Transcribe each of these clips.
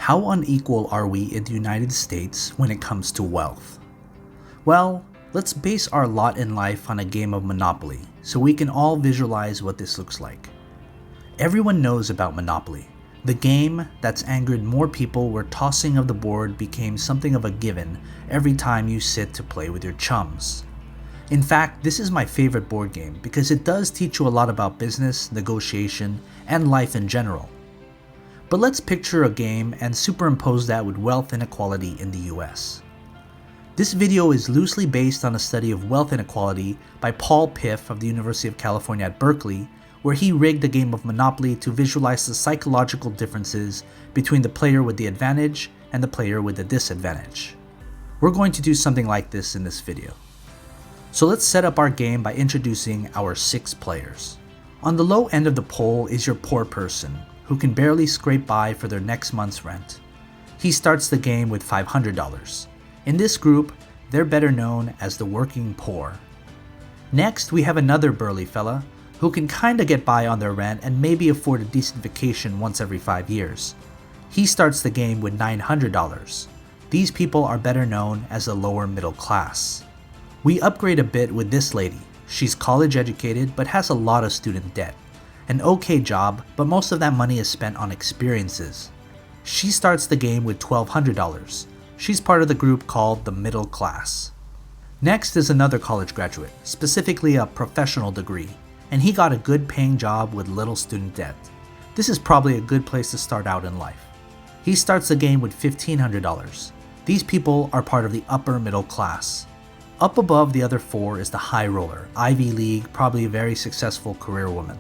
How unequal are we in the United States when it comes to wealth? Well, let's base our lot in life on a game of Monopoly so we can all visualize what this looks like. Everyone knows about Monopoly, the game that's angered more people where tossing of the board became something of a given every time you sit to play with your chums. In fact, this is my favorite board game because it does teach you a lot about business, negotiation, and life in general. But let's picture a game and superimpose that with wealth inequality in the US. This video is loosely based on a study of wealth inequality by Paul Piff of the University of California at Berkeley, where he rigged a game of Monopoly to visualize the psychological differences between the player with the advantage and the player with the disadvantage. We're going to do something like this in this video. So let's set up our game by introducing our 6 players. On the low end of the poll is your poor person, who can barely scrape by for their next month's rent. He starts the game with $500. In this group, they're better known as the working poor. Next, we have another burly fella, who can kinda get by on their rent and maybe afford a decent vacation once every 5 years. He starts the game with $900. These people are better known as the lower middle class. We upgrade a bit with this lady. She's college educated but has a lot of student debt. An okay job, but most of that money is spent on experiences. She starts the game with $1,200. She's part of the group called the middle class. Next is another college graduate, specifically a professional degree, and he got a good paying job with little student debt. This is probably a good place to start out in life. He starts the game with $1,500. These people are part of the upper middle class. Up above the other 4 is the high roller, Ivy League, probably a very successful career woman.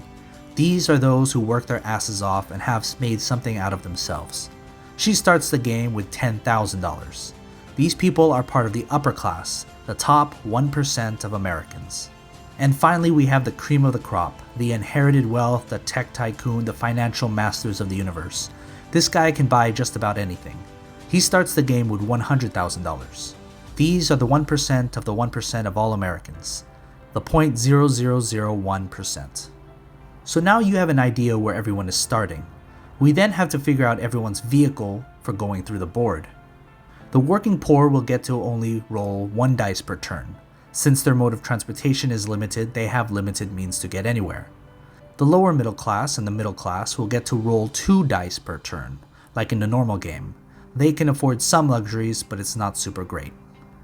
These are those who work their asses off and have made something out of themselves. She starts the game with $10,000. These people are part of the upper class, the top 1% of Americans. And finally, we have the cream of the crop, the inherited wealth, the tech tycoon, the financial masters of the universe. This guy can buy just about anything. He starts the game with $100,000. These are the 1% of the 1% of all Americans, the 0.0001%. So now you have an idea where everyone is starting. We then have to figure out everyone's vehicle for going through the board. The working poor will get to only roll 1 dice per turn. Since their mode of transportation is limited, they have limited means to get anywhere. The lower middle class and the middle class will get to roll 2 dice per turn, like in the normal game. They can afford some luxuries, but it's not super great.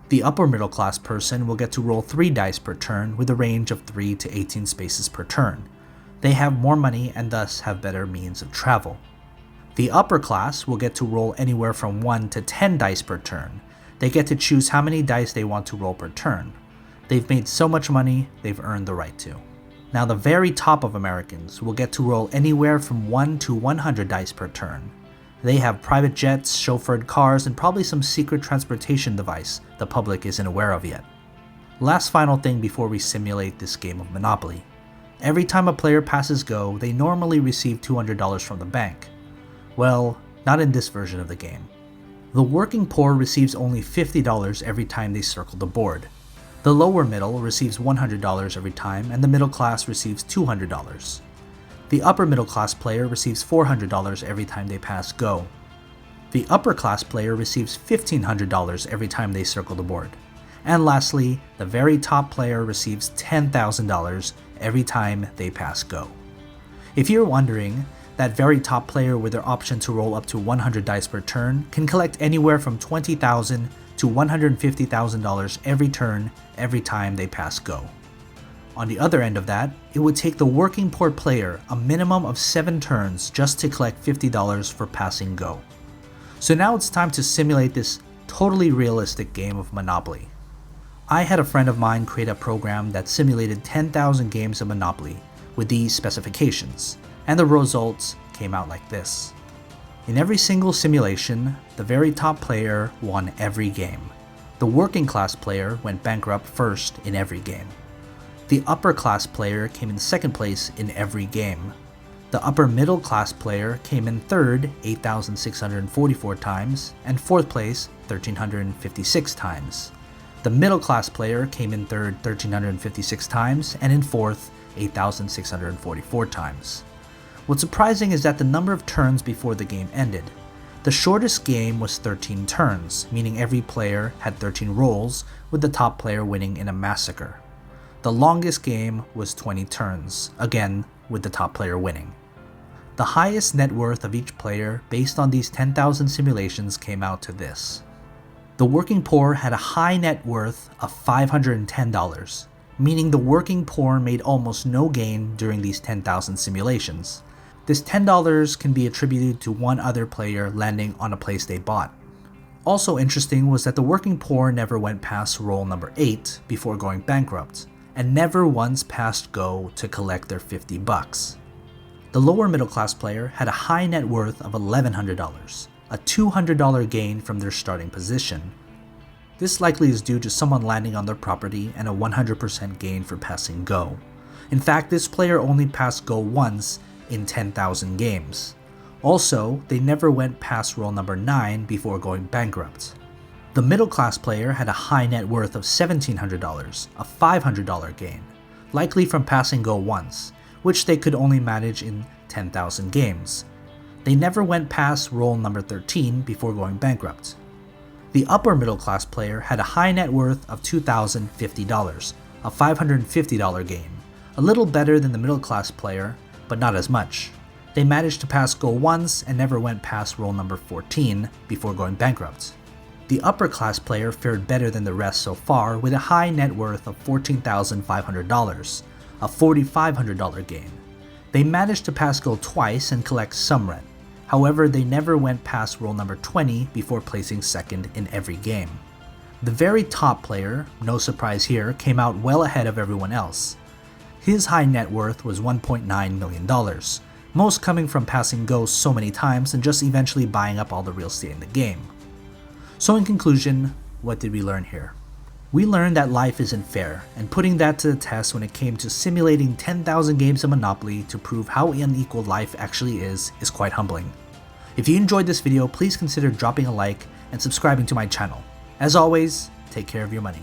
The upper middle class person will get to roll 3 dice per turn with a range of 3 to 18 spaces per turn. They have more money and thus have better means of travel. The upper class will get to roll anywhere from 1 to 10 dice per turn. They get to choose how many dice they want to roll per turn. They've made so much money, they've earned the right to. Now the very top of Americans will get to roll anywhere from 1 to 100 dice per turn. They have private jets, chauffeured cars, and probably some secret transportation device the public isn't aware of yet. Last final thing before we simulate this game of Monopoly. Every time a player passes go, they normally receive $200 from the bank. Well, not in this version of the game. The working poor receives only $50 every time they circle the board. The lower middle receives $100 every time, and the middle class receives $200. The upper middle class player receives $400 every time they pass go. The upper class player receives $1,500 every time they circle the board. And lastly, the very top player receives $10,000 every time they pass go. If you're wondering, that very top player with their option to roll up to 100 dice per turn can collect anywhere from $20,000 to $150,000 every turn, every time they pass go. On the other end of that, it would take the working poor player a minimum of 7 turns just to collect $50 for passing go. So now it's time to simulate this totally realistic game of Monopoly. I had a friend of mine create a program that simulated 10,000 games of Monopoly with these specifications, and the results came out like this. In every single simulation, the very top player won every game. The working class player went bankrupt first in every game. The upper class player came in second place in every game. The upper middle class player came in third 8,644 times, and fourth place 1,356 times. The middle class player came in third 1,356 times, and in fourth 8,644 times. What's surprising is that the number of turns before the game ended. The shortest game was 13 turns, meaning every player had 13 rolls, with the top player winning in a massacre. The longest game was 20 turns, again with the top player winning. The highest net worth of each player based on these 10,000 simulations came out to this. The working poor had a high net worth of $510, meaning the working poor made almost no gain during these 10,000 simulations. This $10 can be attributed to one other player landing on a place they bought. Also interesting was that the working poor never went past roll number 8 before going bankrupt, and never once passed go to collect their $50. The lower middle class player had a high net worth of $1,100, a $200 gain from their starting position. This likely is due to someone landing on their property and a 100% gain for passing go. In fact, this player only passed go once in 10,000 games. Also, they never went past roll number 9 before going bankrupt. The middle class player had a high net worth of $1,700, a $500 gain, likely from passing go once, which they could only manage in 10,000 games. They never went past roll number 13 before going bankrupt. The upper middle class player had a high net worth of $2,050, a $550 gain, a little better than the middle class player, but not as much. They managed to pass go once and never went past roll number 14 before going bankrupt. The upper class player fared better than the rest so far with a high net worth of $14,500, a $4,500 gain. They managed to pass go twice and collect some rent. However, they never went past roll number 20 before placing second in every game. The very top player, no surprise here, came out well ahead of everyone else. His high net worth was $1.9 million, most coming from passing go so many times and just eventually buying up all the real estate in the game. So in conclusion, what did we learn here? We learned that life isn't fair, and putting that to the test when it came to simulating 10,000 games of Monopoly to prove how unequal life actually is quite humbling. If you enjoyed this video, please consider dropping a like and subscribing to my channel. As always, take care of your money.